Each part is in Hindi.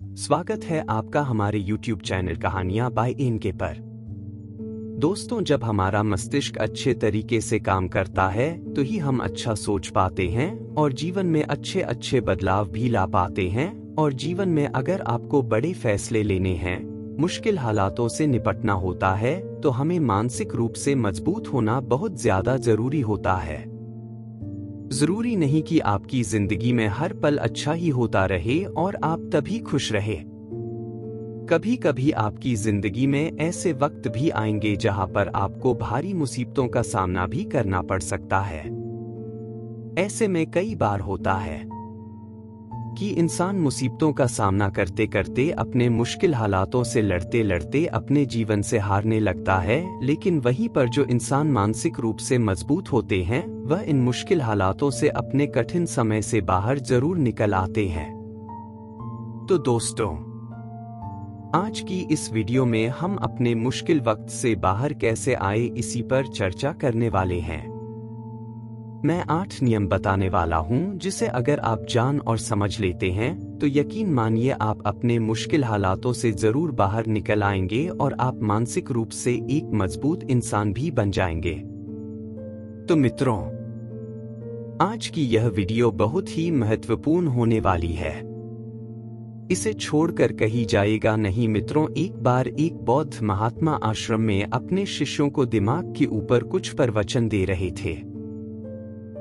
स्वागत है आपका हमारे YouTube चैनल कहानियां बाय एनके पर। दोस्तों, जब हमारा मस्तिष्क अच्छे तरीके से काम करता है तो ही हम अच्छा सोच पाते हैं और जीवन में अच्छे अच्छे बदलाव भी ला पाते हैं। और जीवन में अगर आपको बड़े फैसले लेने हैं, मुश्किल हालातों से निपटना होता है, तो हमें मानसिक रूप से मजबूत होना बहुत ज्यादा जरूरी होता है। जरूरी नहीं कि आपकी जिंदगी में हर पल अच्छा ही होता रहे और आप तभी खुश रहे। कभी कभी आपकी जिंदगी में ऐसे वक्त भी आएंगे जहां पर आपको भारी मुसीबतों का सामना भी करना पड़ सकता है। ऐसे में कई बार होता है कि इंसान मुसीबतों का सामना करते करते अपने मुश्किल हालातों से लड़ते लड़ते अपने जीवन से हारने लगता है, लेकिन वहीं पर जो इंसान मानसिक रूप से मजबूत होते हैं वह इन मुश्किल हालातों से अपने कठिन समय से बाहर जरूर निकल आते हैं। तो दोस्तों, आज की इस वीडियो में हम अपने मुश्किल वक्त से बाहर कैसे आए इसी पर चर्चा करने वाले हैं। मैं 8 नियम बताने वाला हूं जिसे अगर आप जान और समझ लेते हैं तो यकीन मानिए आप अपने मुश्किल हालातों से जरूर बाहर निकल आएंगे और आप मानसिक रूप से एक मजबूत इंसान भी बन जाएंगे। तो मित्रों, आज की यह वीडियो बहुत ही महत्वपूर्ण होने वाली है। इसे छोड़कर कहीं जाएगा नहीं। मित्रों, एक बार एक बौद्ध महात्मा आश्रम में अपने शिष्यों को दिमाग के ऊपर कुछ प्रवचन दे रहे थे।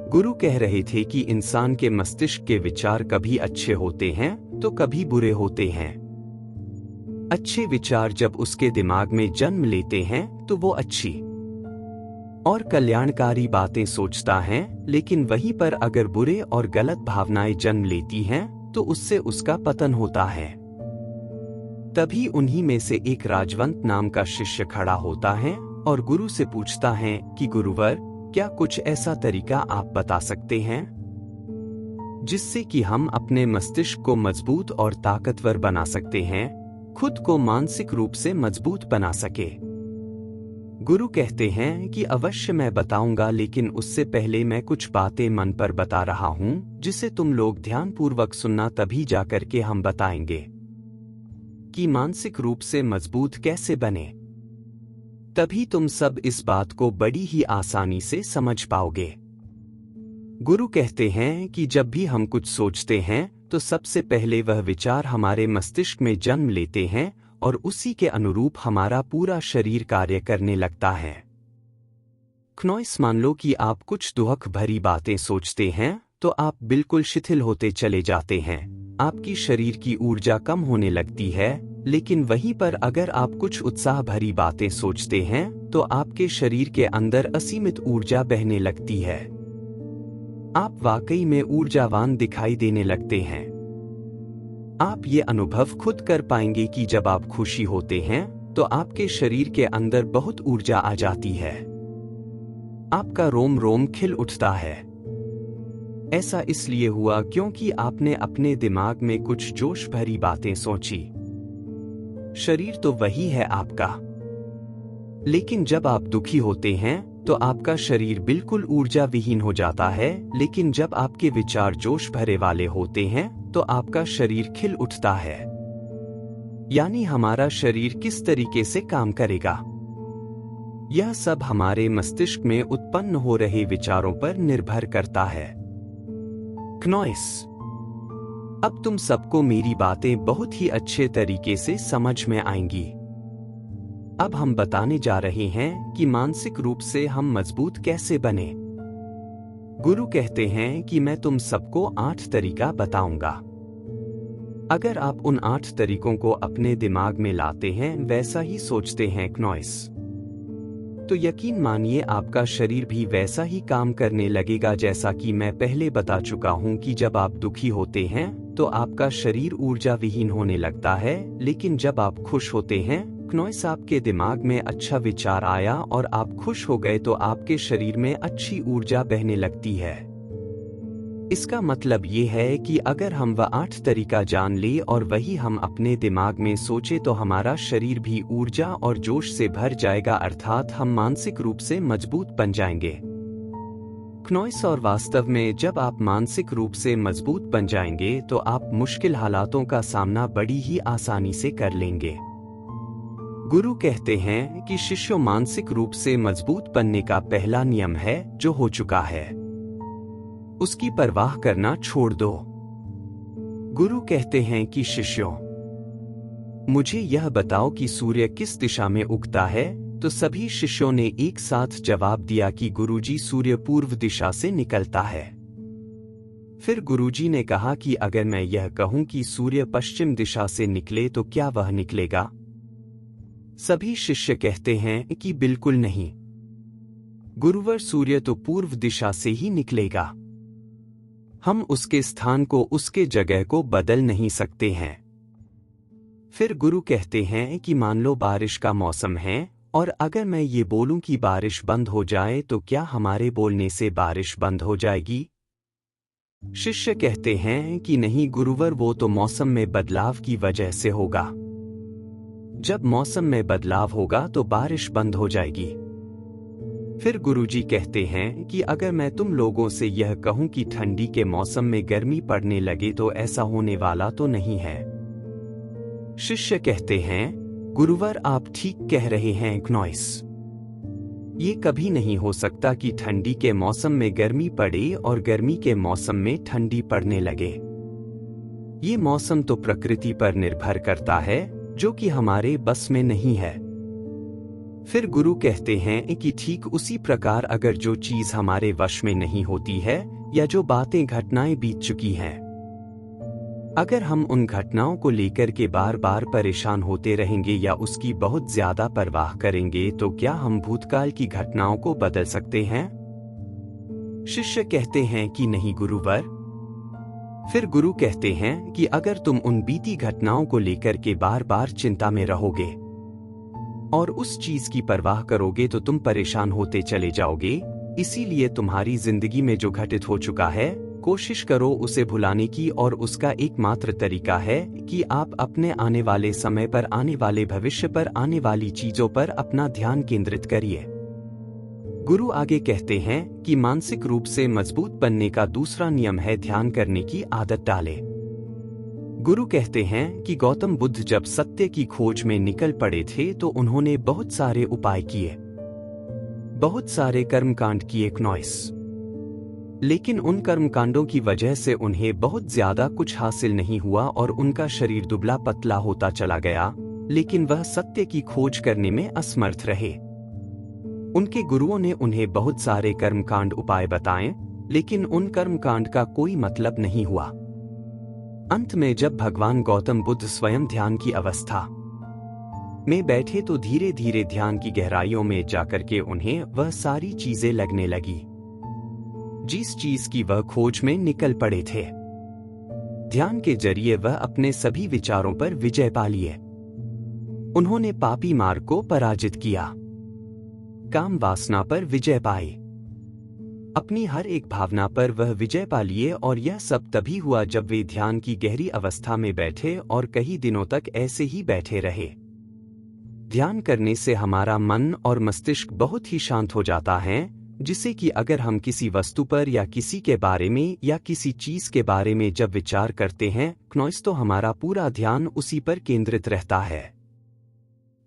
गुरु कह रहे थे कि इंसान के मस्तिष्क के विचार कभी अच्छे होते हैं तो कभी बुरे होते हैं। अच्छे विचार जब उसके दिमाग में जन्म लेते हैं तो वो अच्छी और कल्याणकारी बातें सोचता है, लेकिन वहीं पर अगर बुरे और गलत भावनाएं जन्म लेती हैं तो उससे उसका पतन होता है। तभी उन्हीं में से एक राजवंत नाम का शिष्य खड़ा होता है और गुरु से पूछता है कि गुरुवर, क्या कुछ ऐसा तरीका आप बता सकते हैं जिससे कि हम अपने मस्तिष्क को मजबूत और ताकतवर बना सकते हैं, खुद को मानसिक रूप से मजबूत बना सके। गुरु कहते हैं कि अवश्य मैं बताऊंगा, लेकिन उससे पहले मैं कुछ बातें मन पर बता रहा हूं जिसे तुम लोग ध्यानपूर्वक सुनना, तभी जाकर के हम बताएंगे कि मानसिक रूप से मजबूत कैसे बने। तभी तुम सब इस बात को बड़ी ही आसानी से समझ पाओगे। गुरु कहते हैं कि जब भी हम कुछ सोचते हैं तो सबसे पहले वह विचार हमारे मस्तिष्क में जन्म लेते हैं और उसी के अनुरूप हमारा पूरा शरीर कार्य करने लगता है। क्नॉइस, मान लो कि आप कुछ दुख भरी बातें सोचते हैं तो आप बिल्कुल शिथिल होते चले जाते हैं, आपकी शरीर की ऊर्जा कम होने लगती है। लेकिन वहीं पर अगर आप कुछ उत्साह भरी बातें सोचते हैं तो आपके शरीर के अंदर असीमित ऊर्जा बहने लगती है। आप वाकई में ऊर्जावान दिखाई देने लगते हैं। आप ये अनुभव खुद कर पाएंगे कि जब आप खुशी होते हैं तो आपके शरीर के अंदर बहुत ऊर्जा आ जाती है, आपका रोम रोम खिल उठता है। ऐसा इसलिए हुआ क्योंकि आपने अपने दिमाग में कुछ जोश भरी बातें सोची। शरीर तो वही है आपका, लेकिन जब आप दुखी होते हैं तो आपका शरीर बिल्कुल ऊर्जा विहीन हो जाता है, लेकिन जब आपके विचार जोश भरे वाले होते हैं तो आपका शरीर खिल उठता है। यानी हमारा शरीर किस तरीके से काम करेगा, यह सब हमारे मस्तिष्क में उत्पन्न हो रहे विचारों पर निर्भर करता है। क्नॉइस, अब तुम सबको मेरी बातें बहुत ही अच्छे तरीके से समझ में आएंगी। अब हम बताने जा रहे हैं कि मानसिक रूप से हम मजबूत कैसे बने। गुरु कहते हैं कि मैं तुम सबको 8 तरीका बताऊंगा। अगर आप उन 8 तरीकों को अपने दिमाग में लाते हैं, वैसा ही सोचते हैं क्नॉइस, तो यकीन मानिए आपका शरीर भी वैसा ही काम करने लगेगा। जैसा कि मैं पहले बता चुका हूं कि जब आप दुखी होते हैं तो आपका शरीर ऊर्जा विहीन होने लगता है, लेकिन जब आप खुश होते हैं, क्नॉइस, आपके दिमाग में अच्छा विचार आया और आप खुश हो गए तो आपके शरीर में अच्छी ऊर्जा बहने लगती है। इसका मतलब ये है कि अगर हम वह 8 तरीका जान ले और वही हम अपने दिमाग में सोचे तो हमारा शरीर भी ऊर्जा और जोश से भर जाएगा, अर्थात हम मानसिक रूप से मजबूत बन जाएंगे। क्नॉइस और वास्तव में जब आप मानसिक रूप से मजबूत बन जाएंगे तो आप मुश्किल हालातों का सामना बड़ी ही आसानी से कर लेंगे। गुरु कहते हैं कि शिष्यों मानसिक रूप से मजबूत बनने का पहला नियम है जो हो चुका है उसकी परवाह करना छोड़ दो। गुरु कहते हैं कि शिष्यों, मुझे यह बताओ कि सूर्य किस दिशा में उगता है, तो सभी शिष्यों ने एक साथ जवाब दिया कि गुरुजी सूर्य पूर्व दिशा से निकलता है। फिर गुरुजी ने कहा कि अगर मैं यह कहूं कि सूर्य पश्चिम दिशा से निकले तो क्या वह निकलेगा? सभी शिष्य कहते हैं कि बिल्कुल नहीं, गुरुवर सूर्य तो पूर्व दिशा से ही निकलेगा। हम उसके स्थान को, उसके जगह को बदल नहीं सकते हैं। फिर गुरु कहते हैं कि मान लो बारिश का मौसम है और अगर मैं ये बोलूं कि बारिश बंद हो जाए तो क्या हमारे बोलने से बारिश बंद हो जाएगी? शिष्य कहते हैं कि नहीं गुरुवर, वो तो मौसम में बदलाव की वजह से होगा। जब मौसम में बदलाव होगा तो बारिश बंद हो जाएगी। फिर गुरुजी कहते हैं कि अगर मैं तुम लोगों से यह कहूं कि ठंडी के मौसम में गर्मी पड़ने लगे तो ऐसा होने वाला तो नहीं है। शिष्य कहते हैं गुरुवर, आप ठीक कह रहे हैं क्नॉइस। ये कभी नहीं हो सकता कि ठंडी के मौसम में गर्मी पड़े और गर्मी के मौसम में ठंडी पड़ने लगे। ये मौसम तो प्रकृति पर निर्भर करता है जो कि हमारे बस में नहीं है। फिर गुरु कहते हैं कि ठीक उसी प्रकार अगर जो चीज हमारे वश में नहीं होती है या जो बातें घटनाएं बीत चुकी हैं, अगर हम उन घटनाओं को लेकर के बार बार परेशान होते रहेंगे या उसकी बहुत ज्यादा परवाह करेंगे तो क्या हम भूतकाल की घटनाओं को बदल सकते हैं? शिष्य कहते हैं कि नहीं गुरुवर। फिर गुरु कहते हैं कि अगर तुम उन बीती घटनाओं को लेकर के बार बार चिंता में रहोगे और उस चीज की परवाह करोगे तो तुम परेशान होते चले जाओगे। इसीलिए तुम्हारी जिंदगी में जो घटित हो चुका है कोशिश करो उसे भुलाने की, और उसका एकमात्र तरीका है कि आप अपने आने वाले समय पर, आने वाले भविष्य पर, आने वाली चीजों पर अपना ध्यान केंद्रित करिए। गुरु आगे कहते हैं कि मानसिक रूप से मजबूत बनने का दूसरा नियम है ध्यान करने की आदत डालें। गुरु कहते हैं कि गौतम बुद्ध जब सत्य की खोज में निकल पड़े थे तो उन्होंने बहुत सारे उपाय किए, बहुत सारे कर्मकांड किए क्नॉइस, लेकिन उन कर्मकांडों की वजह से उन्हें बहुत ज्यादा कुछ हासिल नहीं हुआ और उनका शरीर दुबला पतला होता चला गया, लेकिन वह सत्य की खोज करने में असमर्थ रहे। उनके गुरुओं ने उन्हें बहुत सारे कर्मकांड उपाय बताए, लेकिन उन कर्मकांड का कोई मतलब नहीं हुआ। अंत में जब भगवान गौतम बुद्ध स्वयं ध्यान की अवस्था में बैठे तो धीरे धीरे ध्यान की गहराइयों में जाकर के उन्हें वह सारी चीजें लगने लगी जिस चीज की वह खोज में निकल पड़े थे। ध्यान के जरिए वह अपने सभी विचारों पर विजय पा लिए। उन्होंने पापी मार्ग को पराजित किया, काम वासना पर विजय पाई, अपनी हर एक भावना पर वह विजय पा लिए, और यह सब तभी हुआ जब वे ध्यान की गहरी अवस्था में बैठे और कई दिनों तक ऐसे ही बैठे रहे। ध्यान करने से हमारा मन और मस्तिष्क बहुत ही शांत हो जाता है, जिससे कि अगर हम किसी वस्तु पर या किसी के बारे में या किसी चीज के बारे में जब विचार करते हैं क्नॉइस, तो हमारा पूरा ध्यान उसी पर केंद्रित रहता है।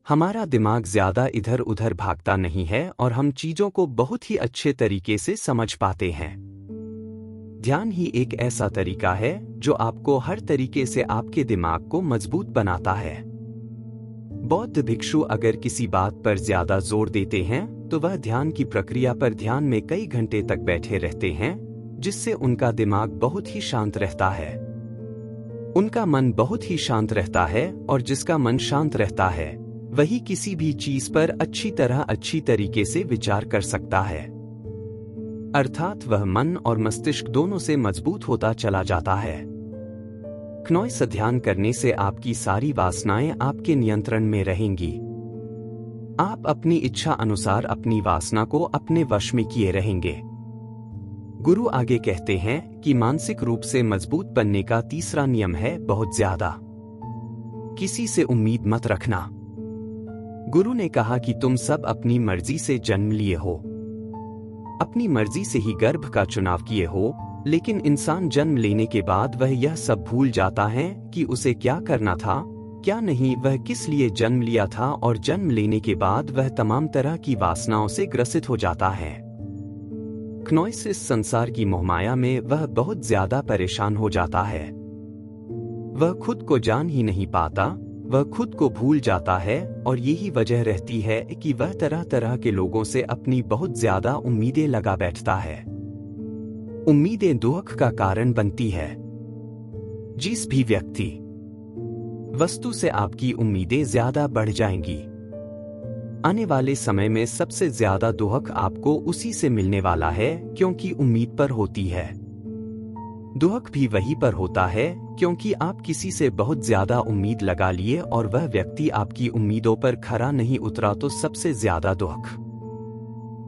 हमारा दिमाग ज्यादा इधर उधर भागता नहीं है और हम चीजों को बहुत ही अच्छे तरीके से समझ पाते हैं। ध्यान ही एक ऐसा तरीका है जो आपको हर तरीके से आपके दिमाग को मजबूत बनाता है। बौद्ध भिक्षु अगर किसी बात पर ज्यादा जोर देते हैं तो वह ध्यान की प्रक्रिया पर ध्यान में कई घंटे तक बैठे रहते हैं, जिससे उनका दिमाग बहुत ही शांत रहता है, उनका मन बहुत ही शांत रहता है, और जिसका मन शांत रहता है वही किसी भी चीज पर अच्छी तरीके से विचार कर सकता है। अर्थात वह मन और मस्तिष्क दोनों से मजबूत होता चला जाता है। क्नॉइस ध्यान करने से आपकी सारी वासनाएं आपके नियंत्रण में रहेंगी। आप अपनी इच्छा अनुसार अपनी वासना को अपने वश में किए रहेंगे। गुरु आगे कहते हैं कि मानसिक रूप से मजबूत बनने का तीसरा नियम है बहुत ज्यादा किसी से उम्मीद मत रखना। गुरु ने कहा कि तुम सब अपनी मर्जी से जन्म लिए हो, अपनी मर्जी से ही गर्भ का चुनाव किए हो, लेकिन इंसान जन्म लेने के बाद वह यह सब भूल जाता है कि उसे क्या करना था, क्या नहीं, वह किस लिए जन्म लिया था, और जन्म लेने के बाद वह तमाम तरह की वासनाओं से ग्रसित हो जाता है। क्नोइस इस संसार की मोहमाया में वह बहुत ज्यादा परेशान हो जाता है। वह खुद को जान ही नहीं पाता, वह खुद को भूल जाता है, और यही वजह रहती है कि वह तरह तरह के लोगों से अपनी बहुत ज्यादा उम्मीदें लगा बैठता है। उम्मीदें दुख का कारण बनती है। जिस भी व्यक्ति वस्तु से आपकी उम्मीदें ज्यादा बढ़ जाएंगी, आने वाले समय में सबसे ज्यादा दुख आपको उसी से मिलने वाला है, क्योंकि उम्मीद पर होती है। दुख भी वही पर होता है क्योंकि आप किसी से बहुत ज्यादा उम्मीद लगा लिए और वह व्यक्ति आपकी उम्मीदों पर खरा नहीं उतरा, तो सबसे ज्यादा दुख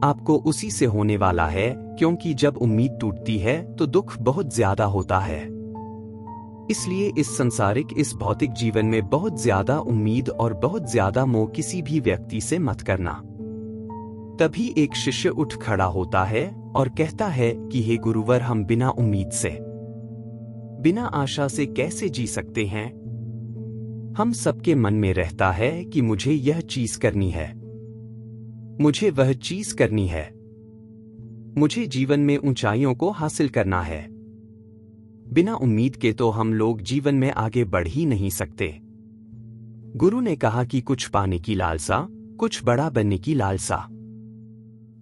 आपको उसी से होने वाला है, क्योंकि जब उम्मीद टूटती है तो दुख बहुत ज्यादा होता है। इसलिए इस संसारिक, इस भौतिक जीवन में बहुत ज्यादा उम्मीद और बहुत ज्यादा मोह किसी भी व्यक्ति से मत करना। तभी एक शिष्य उठ खड़ा होता है और कहता है कि हे गुरुवर, हम बिना उम्मीद से, बिना आशा से कैसे जी सकते हैं। हम सबके मन में रहता है कि मुझे यह चीज करनी है, मुझे वह चीज करनी है, मुझे जीवन में ऊंचाइयों को हासिल करना है। बिना उम्मीद के तो हम लोग जीवन में आगे बढ़ ही नहीं सकते। गुरु ने कहा कि कुछ पाने की लालसा, कुछ बड़ा बनने की लालसा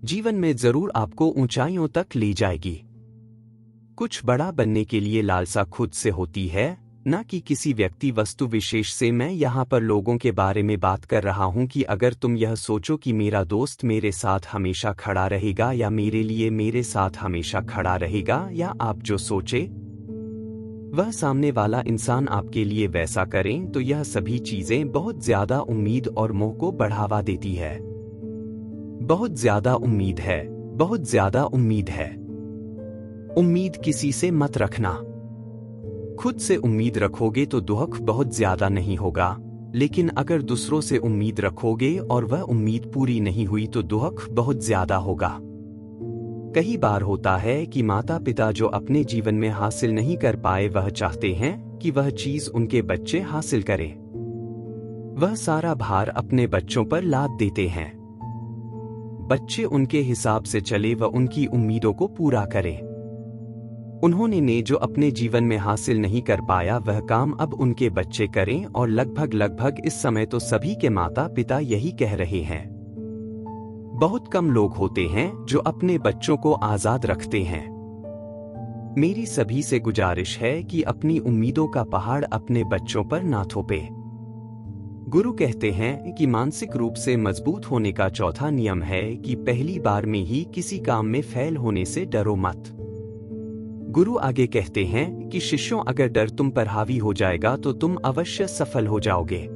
जीवन में जरूर आपको ऊंचाइयों तक ले जाएगी। कुछ बड़ा बनने के लिए लालसा खुद से होती है, न कि किसी व्यक्ति वस्तु विशेष से। मैं यहाँ पर लोगों के बारे में बात कर रहा हूँ कि अगर तुम यह सोचो कि मेरा दोस्त मेरे साथ हमेशा खड़ा रहेगा या मेरे लिए मेरे साथ हमेशा खड़ा रहेगा, या आप जो सोचे वह सामने वाला इंसान आपके लिए वैसा करें, तो यह सभी चीजें बहुत ज्यादा उम्मीद और मोह को बढ़ावा देती है। बहुत ज्यादा उम्मीद है, बहुत ज्यादा उम्मीद है। उम्मीद किसी से मत रखना। खुद से उम्मीद रखोगे तो दुख बहुत ज्यादा नहीं होगा, लेकिन अगर दूसरों से उम्मीद रखोगे और वह उम्मीद पूरी नहीं हुई तो दुख बहुत ज्यादा होगा। कई बार होता है कि माता पिता जो अपने जीवन में हासिल नहीं कर पाए, वह चाहते हैं कि वह चीज उनके बच्चे हासिल करें। वह सारा भार अपने बच्चों पर लाद देते हैं। बच्चे उनके हिसाब से चले व उनकी उम्मीदों को पूरा करें। उन्होंने जो अपने जीवन में हासिल नहीं कर पाया, वह काम अब उनके बच्चे करें, और लगभग इस समय तो सभी के माता पिता यही कह रहे हैं। बहुत कम लोग होते हैं जो अपने बच्चों को आजाद रखते हैं। मेरी सभी से गुजारिश है कि अपनी उम्मीदों का पहाड़ अपने बच्चों पर ना थोपे। गुरु कहते हैं कि मानसिक रूप से मजबूत होने का चौथा नियम है कि पहली बार में ही किसी काम में फेल होने से डरो मत। गुरु आगे कहते हैं कि शिष्यों, अगर डर तुम पर हावी हो जाएगा तो तुम अवश्य सफल हो जाओगे।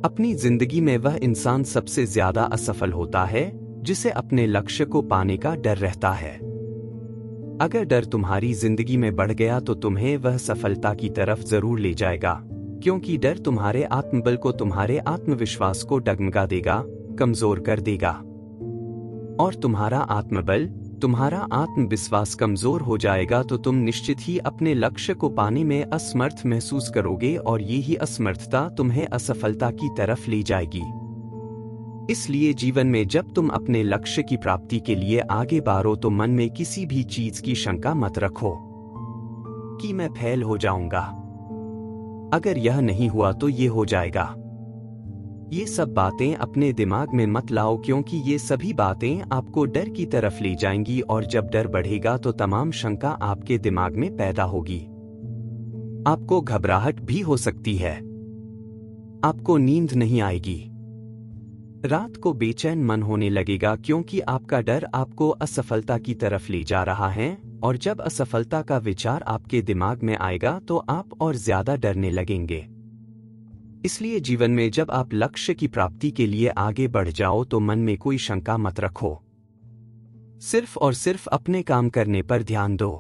अपनी जिंदगी में वह इंसान सबसे ज्यादा असफल होता है जिसे अपने लक्ष्य को पाने का डर रहता है। अगर डर तुम्हारी जिंदगी में बढ़ गया तो तुम्हें वह सफलता की तरफ जरूर ले जाएगा, क्योंकि डर तुम्हारे आत्मबल को, तुम्हारे आत्मविश्वास को डगमगा देगा, कमजोर कर देगा। और तुम्हारा आत्मबल, तुम्हारा आत्मविश्वास कमजोर हो जाएगा तो तुम निश्चित ही अपने लक्ष्य को पाने में असमर्थ महसूस करोगे, और ये ही असमर्थता तुम्हें असफलता की तरफ ले जाएगी। इसलिए जीवन में जब तुम अपने लक्ष्य की प्राप्ति के लिए आगे बढ़ो तो मन में किसी भी चीज की शंका मत रखो कि मैं फेल हो जाऊंगा, अगर यह नहीं हुआ तो ये हो जाएगा। ये सब बातें अपने दिमाग में मत लाओ, क्योंकि ये सभी बातें आपको डर की तरफ ले जाएंगी, और जब डर बढ़ेगा तो तमाम शंका आपके दिमाग में पैदा होगी। आपको घबराहट भी हो सकती है, आपको नींद नहीं आएगी, रात को बेचैन मन होने लगेगा, क्योंकि आपका डर आपको असफलता की तरफ ले जा रहा है, और जब असफलता का विचार आपके दिमाग में आएगा तो आप और ज्यादा डरने लगेंगे। इसलिए जीवन में जब आप लक्ष्य की प्राप्ति के लिए आगे बढ़ जाओ तो मन में कोई शंका मत रखो, सिर्फ और सिर्फ अपने काम करने पर ध्यान दो।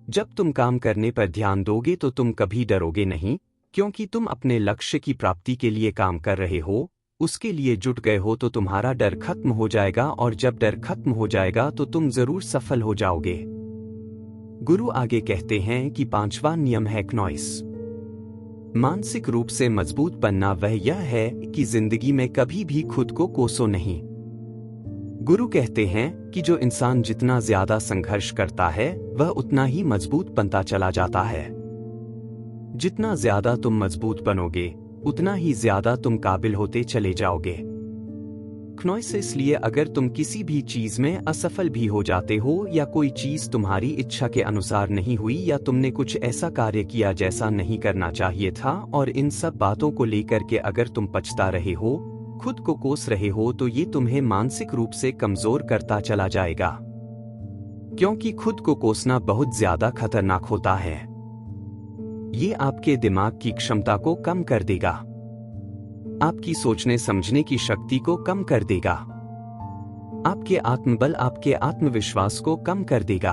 जब तुम काम करने पर ध्यान दोगे तो तुम कभी डरोगे नहीं, क्योंकि तुम अपने लक्ष्य की प्राप्ति के लिए काम कर रहे हो, उसके लिए जुट गए हो तो तुम्हारा डर खत्म हो जाएगा, और जब डर खत्म हो जाएगा तो तुम जरूर सफल हो जाओगे। गुरु आगे कहते हैं कि 5वां नियम है क्नॉइस। मानसिक रूप से मजबूत बनना वह यह है कि जिंदगी में कभी भी खुद को कोसो नहीं। गुरु कहते हैं कि जो इंसान जितना ज्यादा संघर्ष करता है वह उतना ही मजबूत बनता चला जाता है। जितना ज्यादा तुम मजबूत बनोगे उतना ही ज्यादा तुम काबिल होते चले जाओगे। क्नॉइस इसलिए अगर तुम किसी भी चीज में असफल भी हो जाते हो या कोई चीज तुम्हारी इच्छा के अनुसार नहीं हुई या तुमने कुछ ऐसा कार्य किया जैसा नहीं करना चाहिए था, और इन सब बातों को लेकर के अगर तुम पछता रहे हो, खुद को कोस रहे हो, तो ये तुम्हें मानसिक रूप से कमजोर करता चला जाएगा। क्योंकि खुद को कोसना बहुत ज्यादा खतरनाक होता है। ये आपके दिमाग की क्षमता को कम कर देगा, आपकी सोचने समझने की शक्ति को कम कर देगा, आपके आत्मबल, आपके आत्मविश्वास को कम कर देगा।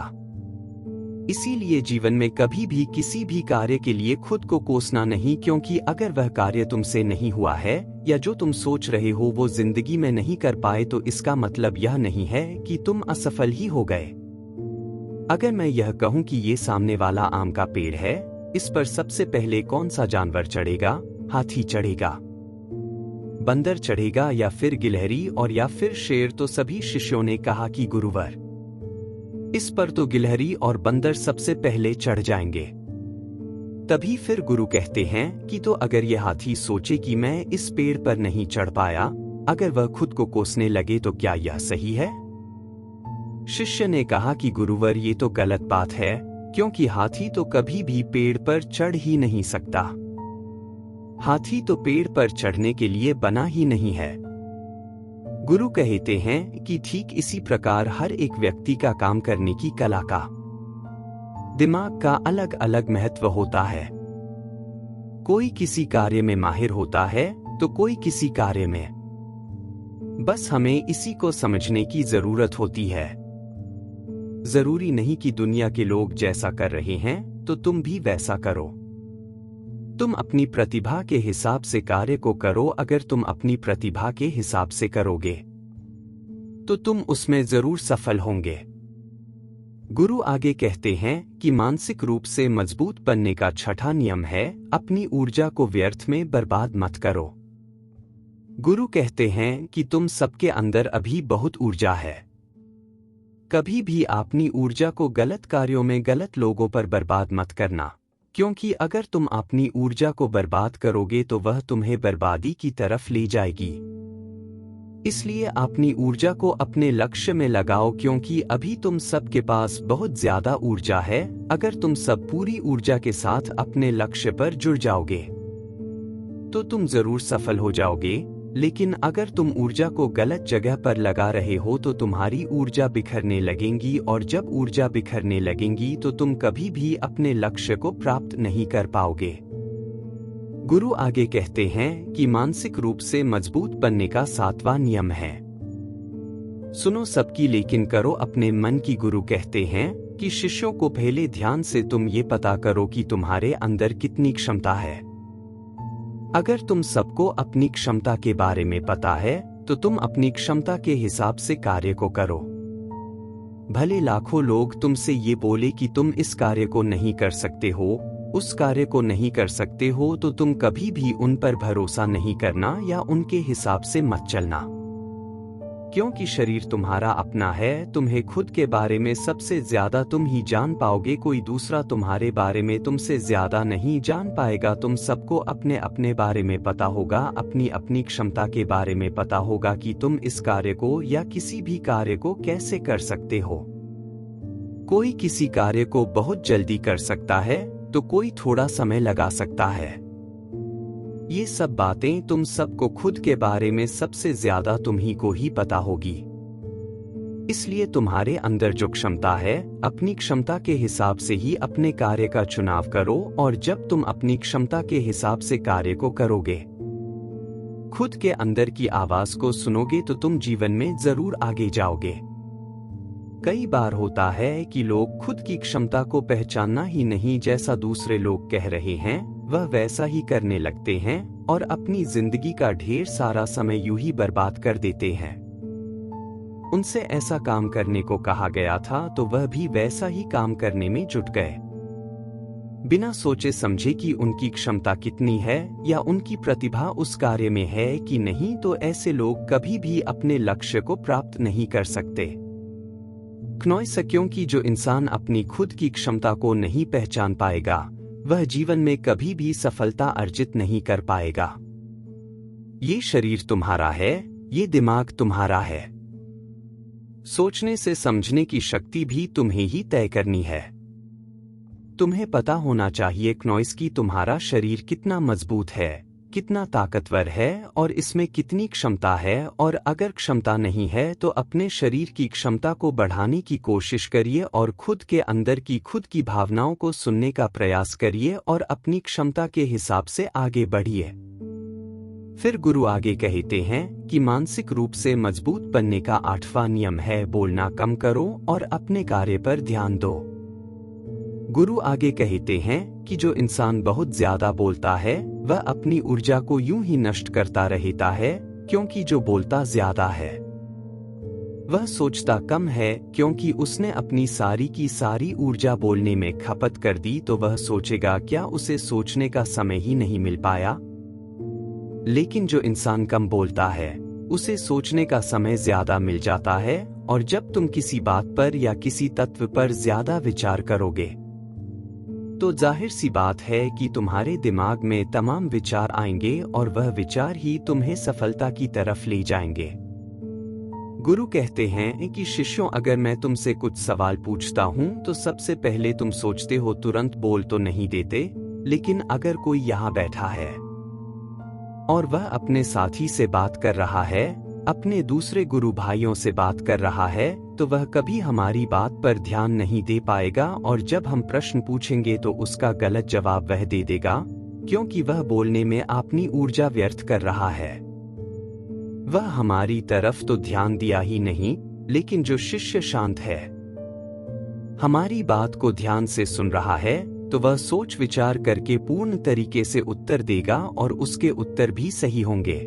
इसीलिए जीवन में कभी भी किसी भी कार्य के लिए खुद को कोसना नहीं, क्योंकि अगर वह कार्य तुमसे नहीं हुआ है या जो तुम सोच रहे हो वो जिंदगी में नहीं कर पाए, तो इसका मतलब यह नहीं है कि तुम असफल ही हो गए। अगर मैं यह कहूं कि ये सामने वाला आम का पेड़ है, इस पर सबसे पहले कौन सा जानवर चढ़ेगा? हाथी चढ़ेगा, बंदर चढ़ेगा, या फिर गिलहरी, और या फिर शेर? तो सभी शिष्यों ने कहा कि गुरुवर, इस पर तो गिलहरी और बंदर सबसे पहले चढ़ जाएंगे। तभी फिर गुरु कहते हैं कि तो अगर यह हाथी सोचे कि मैं इस पेड़ पर नहीं चढ़ पाया, अगर वह खुद को कोसने लगे, तो क्या यह सही है? शिष्य ने कहा कि गुरुवर, ये तो गलत बात है, क्योंकि हाथी तो कभी भी पेड़ पर चढ़ ही नहीं सकता। हाथी तो पेड़ पर चढ़ने के लिए बना ही नहीं है। गुरु कहते हैं कि ठीक इसी प्रकार हर एक व्यक्ति का काम करने की कला का, दिमाग का अलग अलग महत्व होता है। कोई किसी कार्य में माहिर होता है तो कोई किसी कार्य में। बस हमें इसी को समझने की जरूरत होती है। जरूरी नहीं कि दुनिया के लोग जैसा कर रहे हैं तो तुम भी वैसा करो। तुम अपनी प्रतिभा के हिसाब से कार्य को करो। अगर तुम अपनी प्रतिभा के हिसाब से करोगे तो तुम उसमें जरूर सफल होंगे। गुरु आगे कहते हैं कि मानसिक रूप से मजबूत बनने का छठा नियम है, अपनी ऊर्जा को व्यर्थ में बर्बाद मत करो। गुरु कहते हैं कि तुम सबके अंदर अभी बहुत ऊर्जा है। कभी भी अपनी ऊर्जा को गलत कार्यों में, गलत लोगों पर बर्बाद मत करना, क्योंकि अगर तुम अपनी ऊर्जा को बर्बाद करोगे तो वह तुम्हें बर्बादी की तरफ ले जाएगी। इसलिए अपनी ऊर्जा को अपने लक्ष्य में लगाओ, क्योंकि अभी तुम सबके पास बहुत ज्यादा ऊर्जा है। अगर तुम सब पूरी ऊर्जा के साथ अपने लक्ष्य पर जुड़ जाओगे तो तुम जरूर सफल हो जाओगे। लेकिन अगर तुम ऊर्जा को गलत जगह पर लगा रहे हो तो तुम्हारी ऊर्जा बिखरने लगेंगी, और जब ऊर्जा बिखरने लगेंगी तो तुम कभी भी अपने लक्ष्य को प्राप्त नहीं कर पाओगे। गुरु आगे कहते हैं कि मानसिक रूप से मजबूत बनने का 7वां नियम है, सुनो सबकी लेकिन करो अपने मन की। गुरु कहते हैं कि शिष्यों को पहले ध्यान से तुम ये पता करो कि तुम्हारे अंदर कितनी क्षमता है। अगर तुम सबको अपनी क्षमता के बारे में पता है तो तुम अपनी क्षमता के हिसाब से कार्य को करो। भले लाखों लोग तुमसे ये बोले कि तुम इस कार्य को नहीं कर सकते हो, उस कार्य को नहीं कर सकते हो, तो तुम कभी भी उन पर भरोसा नहीं करना या उनके हिसाब से मत चलना, क्योंकि शरीर तुम्हारा अपना है। तुम्हें खुद के बारे में सबसे ज्यादा तुम ही जान पाओगे, कोई दूसरा तुम्हारे बारे में तुमसे ज्यादा नहीं जान पाएगा। तुम सबको अपने अपने बारे में पता होगा, अपनी अपनी क्षमता के बारे में पता होगा कि तुम इस कार्य को या किसी भी कार्य को कैसे कर सकते हो। कोई किसी कार्य को बहुत जल्दी कर सकता है तो कोई थोड़ा समय लगा सकता है। ये सब बातें तुम सबको खुद के बारे में सबसे ज्यादा तुम ही को ही पता होगी। इसलिए तुम्हारे अंदर जो क्षमता है, अपनी क्षमता के हिसाब से ही अपने कार्य का चुनाव करो, और जब तुम अपनी क्षमता के हिसाब से कार्य को करोगे, खुद के अंदर की आवाज को सुनोगे, तो तुम जीवन में जरूर आगे जाओगे। कई बार होता है कि लोग खुद की क्षमता को पहचानना ही नहीं, जैसा दूसरे लोग कह रहे हैं वह वैसा ही करने लगते हैं और अपनी जिंदगी का ढेर सारा समय यूं ही बर्बाद कर देते हैं। उनसे ऐसा काम करने को कहा गया था तो वह भी वैसा ही काम करने में जुट गए, बिना सोचे समझे कि उनकी क्षमता कितनी है या उनकी प्रतिभा उस कार्य में है कि नहीं। तो ऐसे लोग कभी भी अपने लक्ष्य को प्राप्त नहीं कर सकते। क्योंकि जो इंसान अपनी खुद की क्षमता को नहीं पहचान पाएगा वह जीवन में कभी भी सफलता अर्जित नहीं कर पाएगा। ये शरीर तुम्हारा है, ये दिमाग तुम्हारा है। सोचने से समझने की शक्ति भी तुम्हें ही तय करनी है। तुम्हें पता होना चाहिए कि तुम्हारा शरीर कितना मजबूत है, कितना ताकतवर है और इसमें कितनी क्षमता है। और अगर क्षमता नहीं है तो अपने शरीर की क्षमता को बढ़ाने की कोशिश करिए और खुद के अंदर की खुद की भावनाओं को सुनने का प्रयास करिए और अपनी क्षमता के हिसाब से आगे बढ़िए। फिर गुरु आगे कहते हैं कि मानसिक रूप से मजबूत बनने का 8वां नियम है बोलना कम करो और अपने कार्य पर ध्यान दो। गुरु आगे कहते हैं कि जो इंसान बहुत ज्यादा बोलता है वह अपनी ऊर्जा को यूं ही नष्ट करता रहता है, क्योंकि जो बोलता ज्यादा है वह सोचता कम है, क्योंकि उसने अपनी सारी की सारी ऊर्जा बोलने में खपत कर दी तो वह सोचेगा क्या उसे सोचने का समय ही नहीं मिल पाया। लेकिन जो इंसान कम बोलता है उसे सोचने का समय ज्यादा मिल जाता है, और जब तुम किसी बात पर या किसी तत्व पर ज्यादा विचार करोगे तो जाहिर सी बात है कि तुम्हारे दिमाग में तमाम विचार आएंगे और वह विचार ही तुम्हें सफलता की तरफ ले जाएंगे। गुरु कहते हैं कि शिष्यों, अगर मैं तुमसे कुछ सवाल पूछता हूं तो सबसे पहले तुम सोचते हो, तुरंत बोल तो नहीं देते। लेकिन अगर कोई यहाँ बैठा है और वह अपने साथी से बात कर रहा है, अपने दूसरे गुरु भाइयों से बात कर रहा है, तो वह कभी हमारी बात पर ध्यान नहीं दे पाएगा और जब हम प्रश्न पूछेंगे तो उसका गलत जवाब वह दे देगा, क्योंकि वह बोलने में अपनी ऊर्जा व्यर्थ कर रहा है। वह हमारी तरफ तो ध्यान दिया ही नहीं। लेकिन जो शिष्य शांत है, हमारी बात को ध्यान से सुन रहा है, तो वह सोच विचार करके पूर्ण तरीके से उत्तर देगा और उसके उत्तर भी सही होंगे।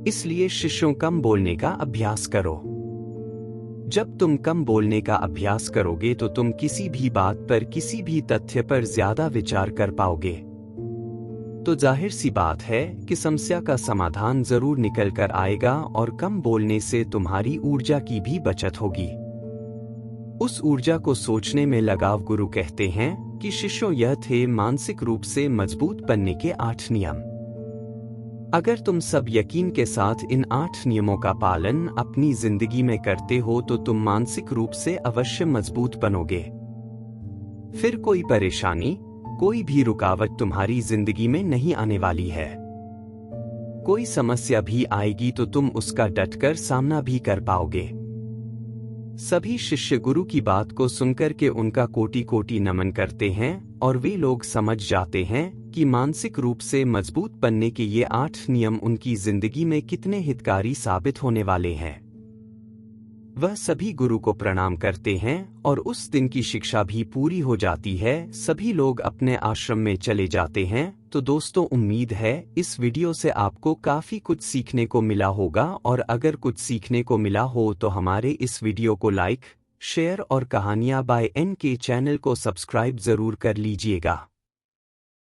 इसलिए शिष्यों, कम बोलने का अभ्यास करो। जब तुम कम बोलने का अभ्यास करोगे तो तुम किसी भी बात पर, किसी भी तथ्य पर ज्यादा विचार कर पाओगे। तो जाहिर सी बात है कि समस्या का समाधान जरूर निकल कर आएगा और कम बोलने से तुम्हारी ऊर्जा की भी बचत होगी। उस ऊर्जा को सोचने में लगाव। गुरु कहते हैं कि शिष्यों, यह थे मानसिक रूप से मजबूत बनने के 8 नियम। अगर तुम सब यकीन के साथ इन 8 नियमों का पालन अपनी जिंदगी में करते हो तो तुम मानसिक रूप से अवश्य मजबूत बनोगे। फिर कोई परेशानी, कोई भी रुकावट तुम्हारी जिंदगी में नहीं आने वाली है। कोई समस्या भी आएगी तो तुम उसका डटकर सामना भी कर पाओगे। सभी शिष्य गुरु की बात को सुनकर के उनका कोटि कोटि नमन करते हैं और वे लोग समझ जाते हैं कि मानसिक रूप से मजबूत बनने के ये 8 नियम उनकी जिंदगी में कितने हितकारी साबित होने वाले हैं। वह सभी गुरु को प्रणाम करते हैं और उस दिन की शिक्षा भी पूरी हो जाती है। सभी लोग अपने आश्रम में चले जाते हैं। तो दोस्तों, उम्मीद है इस वीडियो से आपको काफी कुछ सीखने को मिला होगा, और अगर कुछ सीखने को मिला हो तो हमारे इस वीडियो को लाइक, शेयर और कहानियां बाय एन के चैनल को सब्सक्राइब जरूर कर लीजिएगा।